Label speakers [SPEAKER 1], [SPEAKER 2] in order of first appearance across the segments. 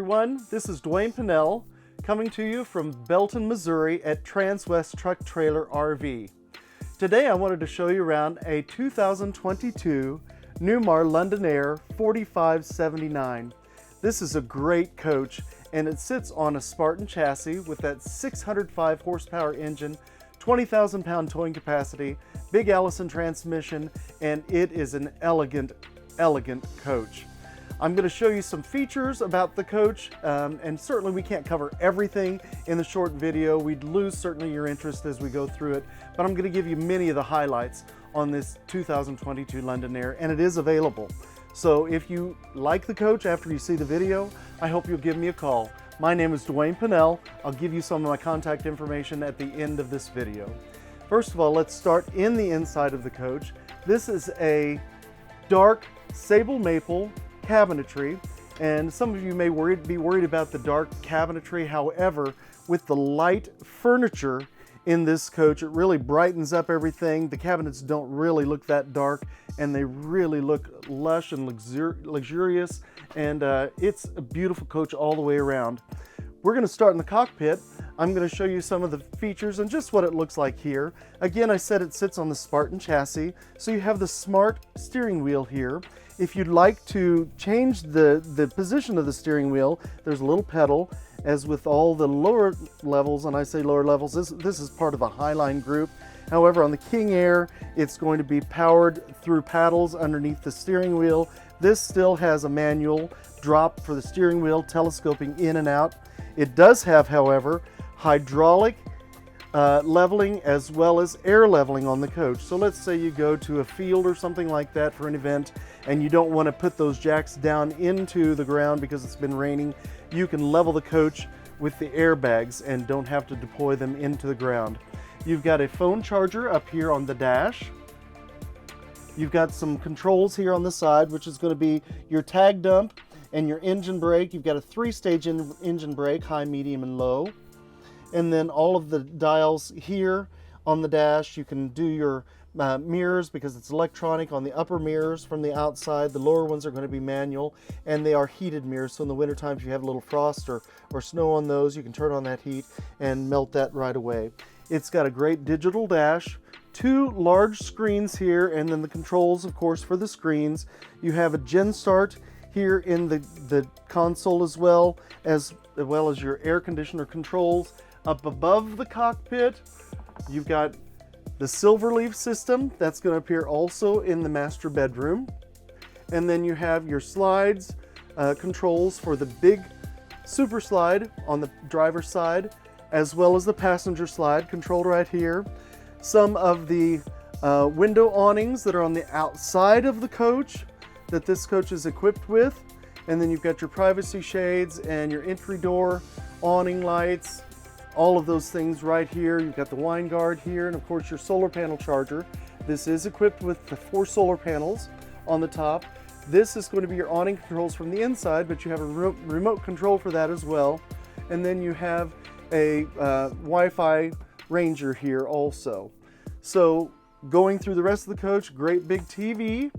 [SPEAKER 1] everyone. This is Dwayne Pinnell coming to you from Belton, Missouri at Transwest Truck Trailer RV. Today I wanted to show you around a 2022 Newmar London Aire 4579. This is a great coach and it sits on a Spartan chassis with that 605 horsepower engine, 20,000 pound towing capacity, big Allison transmission, and it is an elegant coach. I'm going to show you some features about the coach, and certainly we can't cover everything in the short video. We'd lose certainly your interest as we go through it, but I'm going to give you many of the highlights on this 2022 London Aire, and it is available. So if you like the coach after you see the video, I hope you'll give me a call. My name is Dwayne Pinnell. I'll give you some of my contact information at the end of this video. First of all, let's start in the inside of the coach. This is a dark sable maple cabinetry, and some of you may be worried about the dark cabinetry. However, with the light furniture in this coach, it really brightens up everything. The cabinets don't really look that dark, and they really look lush and luxurious, and it's a beautiful coach all the way around. We're going to start in the cockpit. I'm going to show you some of the features and just what it looks like here. Again, I said it sits on the Spartan chassis, so you have the smart steering wheel here. If you'd like to change the position of the steering wheel, there's a little pedal. As with all the lower levels, and I say lower levels, this is part of a Highline group. However, on the King Aire, it's going to be powered through paddles underneath the steering wheel. This still has a manual drop for the steering wheel, telescoping in and out. It does have, however, hydraulic leveling as well as air leveling on the coach. So let's say you go to a field or something like that for an event and you don't want to put those jacks down into the ground because it's been raining. You can level the coach with the airbags and don't have to deploy them into the ground. You've got a phone charger up here on the dash. You've got some controls here on the side, which is going to be your tag dump and your engine brake. You've got a 3-stage engine brake, high, medium, and low. And then all of the dials here on the dash. You can do your mirrors because it's electronic on the upper mirrors from the outside. The lower ones are going to be manual, and they are heated mirrors. So in the winter times, if you have a little frost or snow on those, you can turn on that heat and melt that right away. It's got a great digital dash, 2 large screens here, and then the controls, of course, for the screens. You have a Gen Start here in the console as well as your air conditioner controls. Up above the cockpit, you've got the Silverleaf system that's going to appear also in the master bedroom. And then you have your slides, controls for the big super slide on the driver's side, as well as the passenger slide controlled right here. Some of the window awnings that are on the outside of the coach that this coach is equipped with. And then you've got your privacy shades and your entry door awning lights. All of those things right here. You've got the Winegard here, and of course your solar panel charger. This is equipped with the 4 solar panels on the top. This is going to be your awning controls from the inside, but you have a remote control for that as well. And then you have a Wi-Fi Ranger here also. So going through the rest of the coach, great big TV,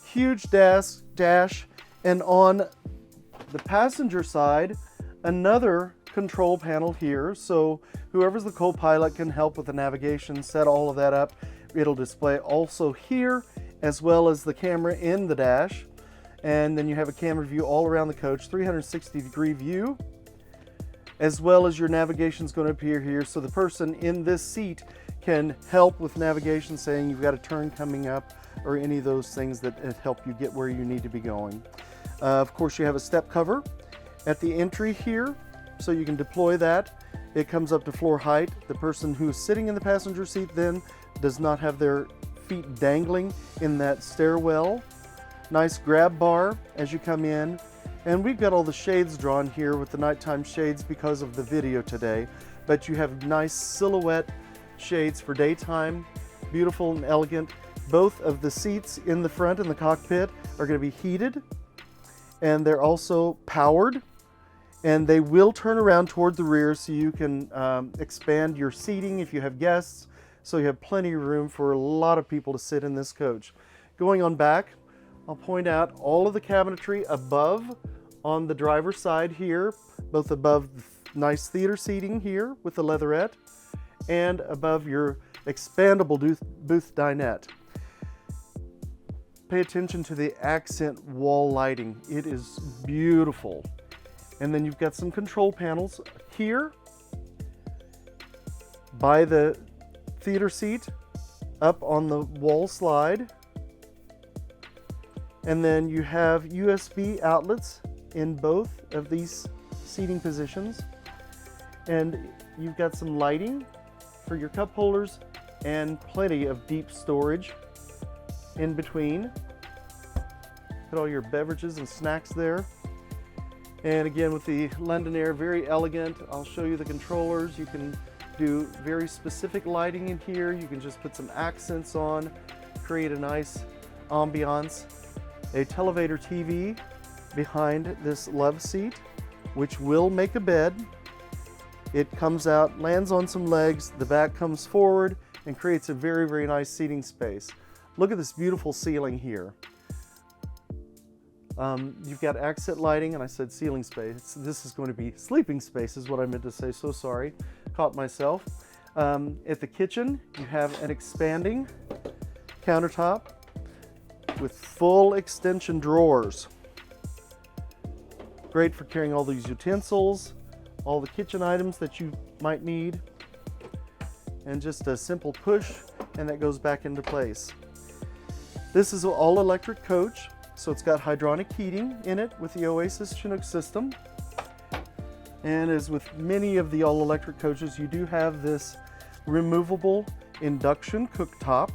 [SPEAKER 1] huge dash, and on the passenger side, another control panel here, so whoever's the co-pilot can help with the navigation, set all of that up. It'll display also here, as well as the camera in the dash. And then you have a camera view all around the coach, 360-degree view, as well as your navigation is going to appear here, so the person in this seat can help with navigation, saying you've got a turn coming up or any of those things that help you get where you need to be going. Of course, you have a step cover at the entry here, so you can deploy that. It comes up to floor height. The person who's sitting in the passenger seat then does not have their feet dangling in that stairwell. Nice grab bar as you come in. And we've got all the shades drawn here with the nighttime shades because of the video today. But you have nice silhouette shades for daytime, beautiful and elegant. Both of the seats in the front in the cockpit are going to be heated, and they're also powered. And they will turn around toward the rear so you can expand your seating if you have guests. So you have plenty of room for a lot of people to sit in this coach. Going on back, I'll point out all of the cabinetry above on the driver's side here, both above the nice theater seating here with the leatherette and above your expandable booth dinette. Pay attention to the accent wall lighting. It is beautiful. And then you've got some control panels here by the theater seat, up on the wall slide. And then you have USB outlets in both of these seating positions. And you've got some lighting for your cup holders and plenty of deep storage in between. Put all your beverages and snacks there. And again, with the London Aire, very elegant. I'll show you the controllers. You can do very specific lighting in here. You can just put some accents on, create a nice ambiance. A televator TV behind this love seat, which will make a bed. It comes out, lands on some legs, the back comes forward and creates a very, very nice seating space. Look at this beautiful ceiling here. You've got accent lighting, and I said ceiling space. This is going to be sleeping space is what I meant to say, so sorry, caught myself. At the kitchen, you have an expanding countertop with full extension drawers. Great for carrying all these utensils, all the kitchen items that you might need, and just a simple push and that goes back into place. This is an all-electric coach, so it's got hydronic heating in it with the Oasis Chinook system. And as with many of the all-electric coaches, you do have this removable induction cooktop,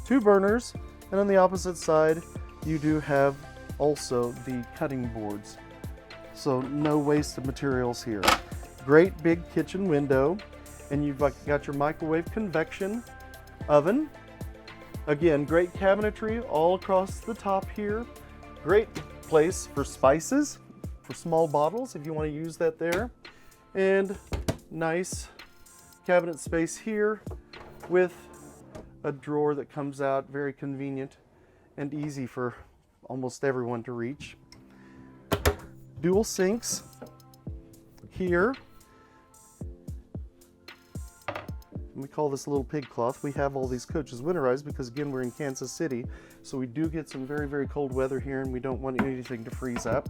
[SPEAKER 1] 2 burners, and on the opposite side you do have also the cutting boards. So no waste of materials here. Great big kitchen window, and you've got your microwave convection oven. Again, great cabinetry all across the top here. Great place for spices, for small bottles if you want to use that there. And nice cabinet space here with a drawer that comes out, very convenient and easy for almost everyone to reach. Dual sinks here. We call this a little pig cloth. We have all these coaches winterized because, again, we're in Kansas City, so we do get some very, very cold weather here, and we don't want anything to freeze up.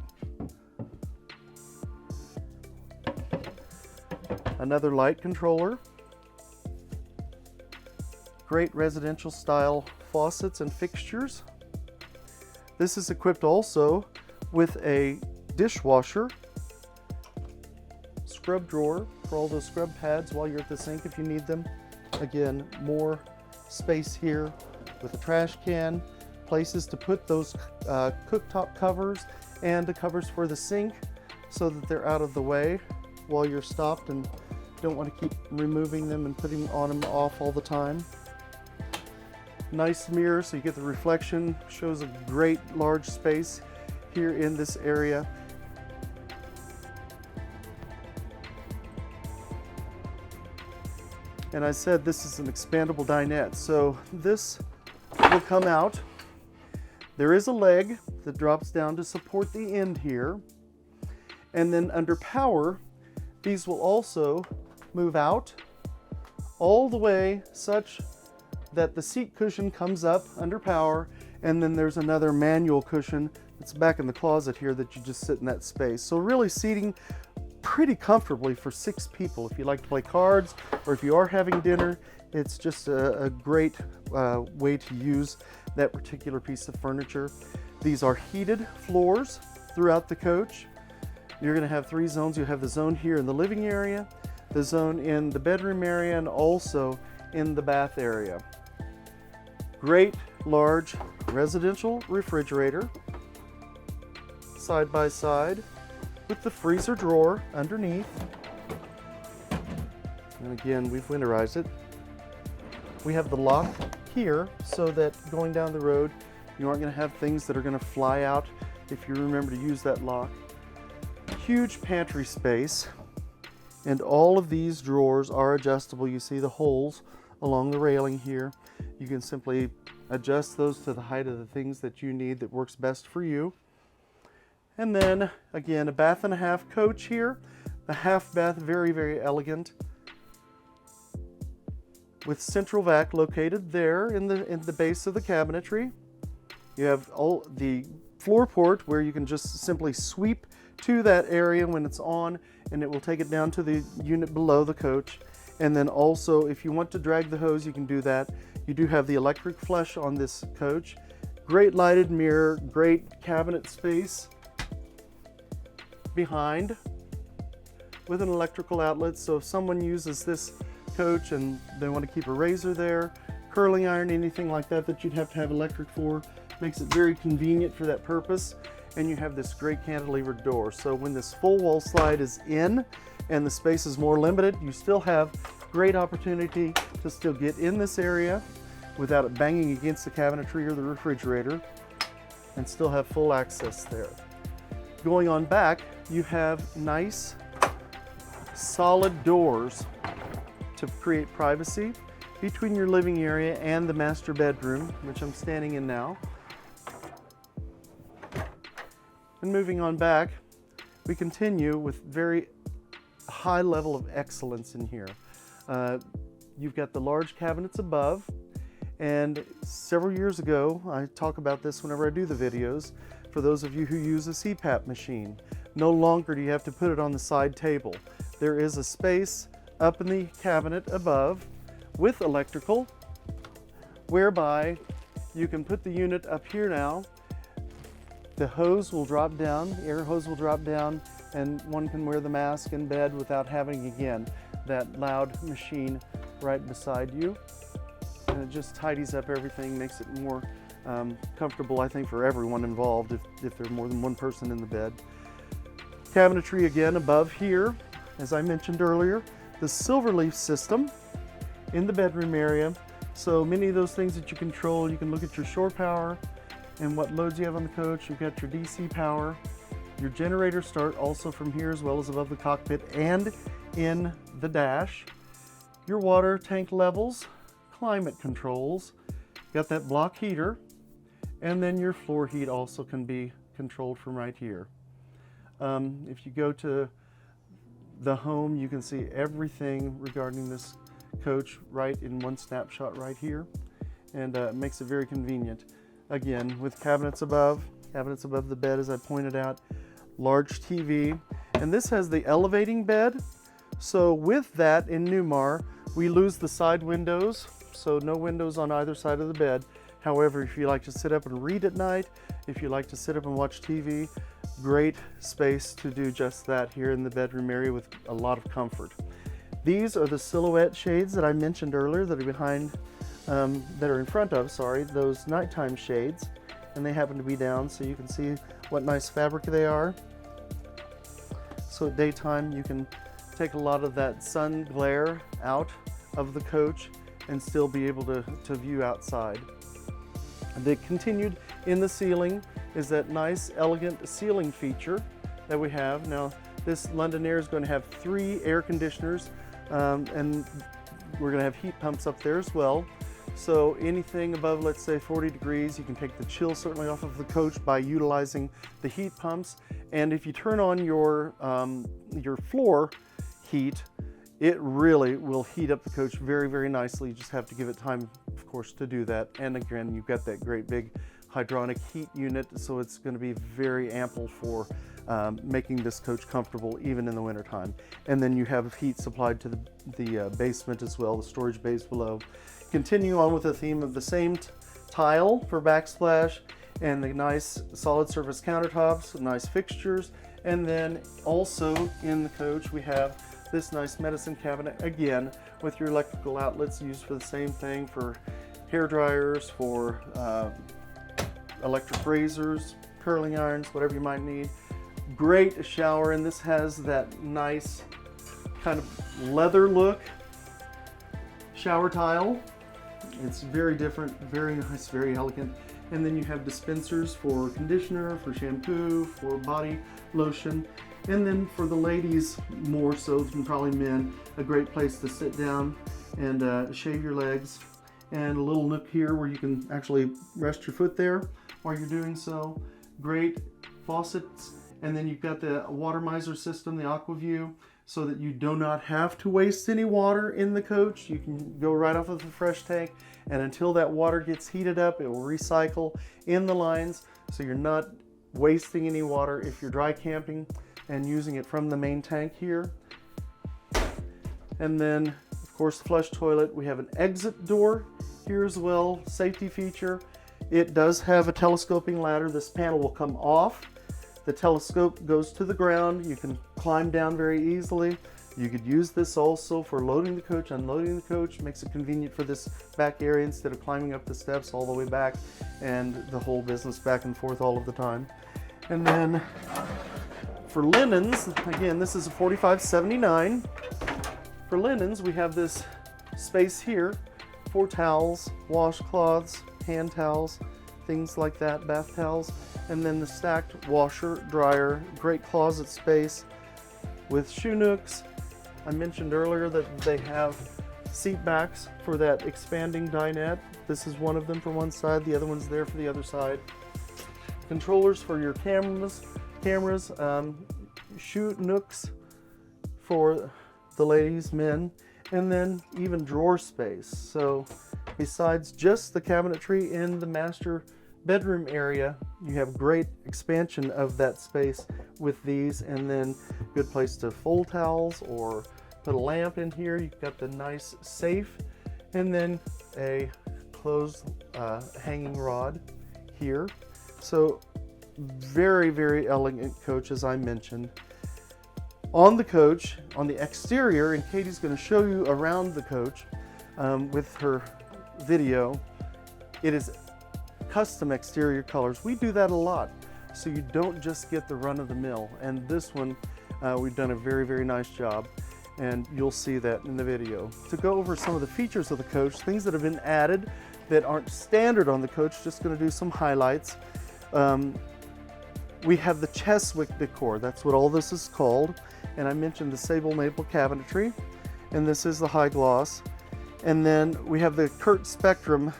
[SPEAKER 1] Another light controller. Great residential style faucets and fixtures. This is equipped also with a dishwasher, scrub drawer for all those scrub pads while you're at the sink if you need them. Again, more space here with a trash can, places to put those cooktop covers and the covers for the sink so that they're out of the way while you're stopped and don't want to keep removing them and putting on them off all the time. Nice mirror so you get the reflection, shows a great large space here in this area. And I said this is an expandable dinette, so this will come out. There is a leg that drops down to support the end here. And then under power, these will also move out all the way such that the seat cushion comes up under power, and then there's another manual cushion that's back in the closet here that you just sit in that space. So really seating pretty comfortably for 6 people. If you like to play cards or if you are having dinner, it's just a great way to use that particular piece of furniture. These are heated floors throughout the coach. You're going to have 3 zones. You have the zone here in the living area, the zone in the bedroom area, and also in the bath area. Great large residential refrigerator side by side with the freezer drawer underneath. And again, we've winterized it. We have the lock here so that going down the road, you aren't going to have things that are going to fly out if you remember to use that lock. Huge pantry space, and all of these drawers are adjustable. You see the holes along the railing here. You can simply adjust those to the height of the things that you need that works best for you. And then again, a bath and a half coach here. The half bath, very, very elegant, with central vac located there in the base of the cabinetry. You have all the floor port where you can just simply sweep to that area when it's on, and it will take it down to the unit below the coach. And then also, if you want to drag the hose, you can do that. You do have the electric flush on this coach. Great lighted mirror, great cabinet space behind with an electrical outlet. So if someone uses this coach and they want to keep a razor there, curling iron, anything like that that you'd have to have electric for, makes it very convenient for that purpose. And you have this great cantilever door. So when this full wall slide is in and the space is more limited, you still have great opportunity to still get in this area without it banging against the cabinetry or the refrigerator, and still have full access there. Going on back, you have nice solid doors to create privacy between your living area and the master bedroom, which I'm standing in now. And moving on back, we continue with very high level of excellence in here. You've got the large cabinets above, and several years ago, I talk about this whenever I do the videos, for those of you who use a CPAP machine. No longer do you have to put it on the side table. There is a space up in the cabinet above with electrical, whereby you can put the unit up here now. The hose will drop down, the air hose will drop down, and one can wear the mask in bed without having, again, that loud machine right beside you. And it just tidies up everything, makes it more comfortable, I think, for everyone involved if there's more than one person in the bed. Cabinetry again above here, as I mentioned earlier, the Silverleaf system in the bedroom area. So many of those things that you control, you can look at your shore power and what loads you have on the coach. You've got your DC power. Your generators start also from here, as well as above the cockpit and in the dash. Your water tank levels, climate controls, got that block heater, and then your floor heat also can be controlled from right here. If you go to the home, you can see everything regarding this coach right in one snapshot right here, and it makes it very convenient. Again, with cabinets above the bed, as I pointed out, large TV, and this has the elevating bed. So with that, in Newmar, we lose the side windows, so no windows on either side of the bed. However, if you like to sit up and read at night, if you like to sit up and watch TV, great space to do just that here in the bedroom area with a lot of comfort. These are the silhouette shades that I mentioned earlier that are behind, that are in front of, those nighttime shades, and they happen to be down, so you can see what nice fabric they are. So at daytime, you can take a lot of that sun glare out of the coach and still be able to view outside. The continued in the ceiling is that nice, elegant ceiling feature that we have. Now, this London Aire is going to have 3 air conditioners, and we're going to have heat pumps up there as well. So anything above, let's say, 40 degrees, you can take the chill certainly off of the coach by utilizing the heat pumps. And if you turn on your floor heat, it really will heat up the coach very, very nicely. You just have to give it time, of course, to do that. And again, you've got that great big hydronic heat unit, so it's going to be very ample for making this coach comfortable even in the wintertime. And then you have heat supplied to the basement as well, the storage bays below. Continue on with the theme of the same tile for backsplash and the nice solid surface countertops, nice fixtures. And then also in the coach, we have this nice medicine cabinet, again, with your electrical outlets used for the same thing, for hair dryers, for electric razors, curling irons, whatever you might need. Great shower, and this has that nice kind of leather look shower tile. It's very different, very nice, very elegant. And then you have dispensers for conditioner, for shampoo, for body lotion. And then for the ladies, more so than probably men, a great place to sit down and shave your legs. And a little nook here where you can actually rest your foot there while you're doing so. Great faucets And then you've got the water miser system, the AquaView, so that you do not have to waste any water in the coach. You can go right off of the fresh tank, and until that water gets heated up, it will recycle in the lines, so you're not wasting any water if you're dry camping and using it from the main tank here. And then, of course, the flush toilet. We have an exit door here as well, safety feature. It does have a telescoping ladder. This panel will come off. The telescope goes to the ground. You can climb down very easily. You could use this also for loading the coach, unloading the coach. Makes it convenient for this back area instead of climbing up the steps all the way back and the whole business back and forth all of the time. And then for linens, again, this is a 4579. For linens, we have this space here for towels, washcloths, hand towels, things like that, bath towels. And then the stacked washer, dryer, great closet space with shoe nooks. I mentioned earlier that they have seat backs for that expanding dinette. This is one of them for one side, the other one's there for the other side. Controllers for your cameras, shoe nooks for the ladies, men, and then even drawer space. So besides just the cabinetry in the master bedroom area, you have great expansion of that space with these, and then good place to fold towels or put a lamp in here. You've got the nice safe, and then a closed hanging rod here. So very, very elegant coach, as I mentioned. On the coach, on the exterior, and Katie's going to show you around the coach with her video, it is custom exterior colors. We do that a lot, so you don't just get the run-of-the-mill. And this one, we've done a very, very nice job, and you'll see that in the video. To go over some of the features of the coach, things that have been added that aren't standard on the coach, just going to do some highlights. We have the Cheswick decor. That's what all this is called. And I mentioned the sable maple cabinetry, and this is the high gloss. And then we have the Kurt Spectrum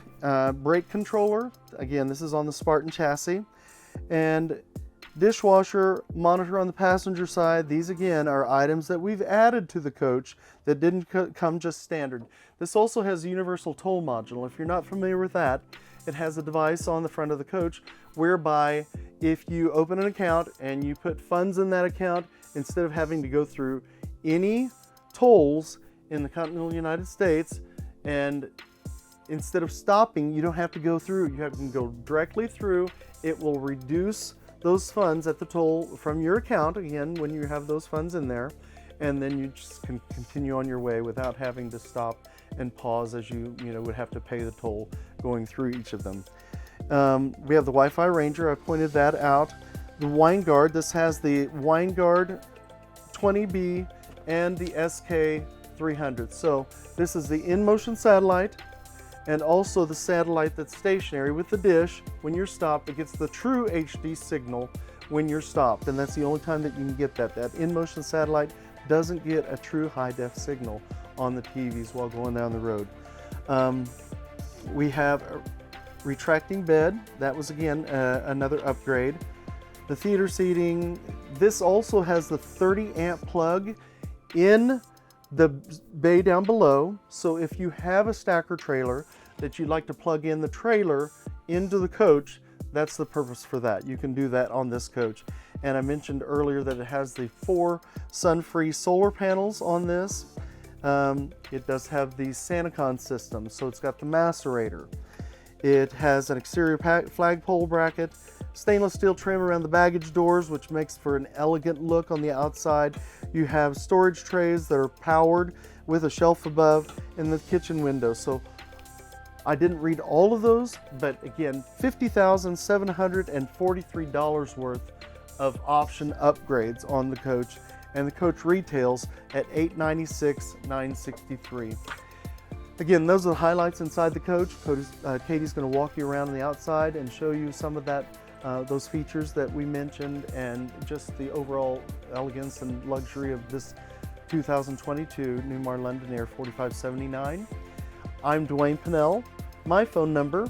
[SPEAKER 1] brake controller. Again, this is on the Spartan chassis. And dishwasher, monitor on the passenger side. These again are items that we've added to the coach that didn't come just standard. This also has a universal toll module. If you're not familiar with that, it has a device on the front of the coach whereby if you open an account and you put funds in that account, instead of having to go through any tolls in the continental United States, and instead of stopping, you don't have to go through. You can go directly through. It will reduce those funds at the toll from your account, again, when you have those funds in there, and then you just can continue on your way without having to stop and pause as you would have to pay the toll going through each of them. We have the Wi-Fi Ranger. I pointed that out. The Winegard. This has the Winegard 20B and the SK300. So this is the in-motion satellite, and also the satellite that's stationary with the dish. When you're stopped, it gets the true HD signal when you're stopped, and that's the only time that you can get that. That in-motion satellite doesn't get a true high-def signal on the TVs while going down the road. We have a retracting bed. That was, again, another upgrade. The theater seating. This also has the 30 amp plug in the bay down below. So if you have a stacker trailer that you'd like to plug in the trailer into the coach, that's the purpose for that. You can do that on this coach. And I mentioned earlier that it has the 4 sun-free solar panels on this. It does have the Sanicon system, so it's got the macerator. It has an exterior flagpole bracket, stainless steel trim around the baggage doors, which makes for an elegant look on the outside. You have storage trays that are powered with a shelf above in the kitchen window. So I didn't read all of those, but again, $50,743 worth of option upgrades on the coach, and the coach retails at $896,963. Again, those are the highlights inside the coach. Katie's going to walk you around on the outside and show you some of that, those features that we mentioned, and just the overall elegance and luxury of this 2022 Newmar London Aire 4579. I'm Dwayne Pinnell. My phone number,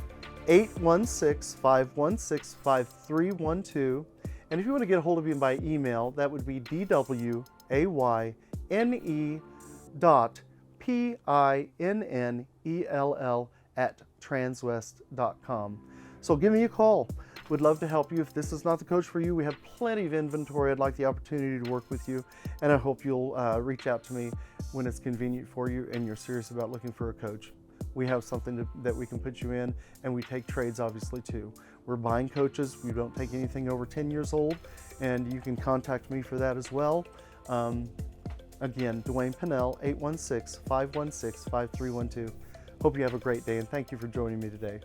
[SPEAKER 1] 816-516-5312. And if you want to get a hold of me by email, that would be dwayne.pinnell@transwest.com. So give me a call. Would love to help you. If this is not the coach for you, we have plenty of inventory. I'd like the opportunity to work with you, and I hope you'll reach out to me when it's convenient for you and you're serious about looking for a coach. We have something that we can put you in, and we take trades obviously too. We're buying coaches. We don't take anything over 10 years old, and you can contact me for that as well. Again, Dwayne Pinnell, 816-516-5312. Hope you have a great day, and thank you for joining me today.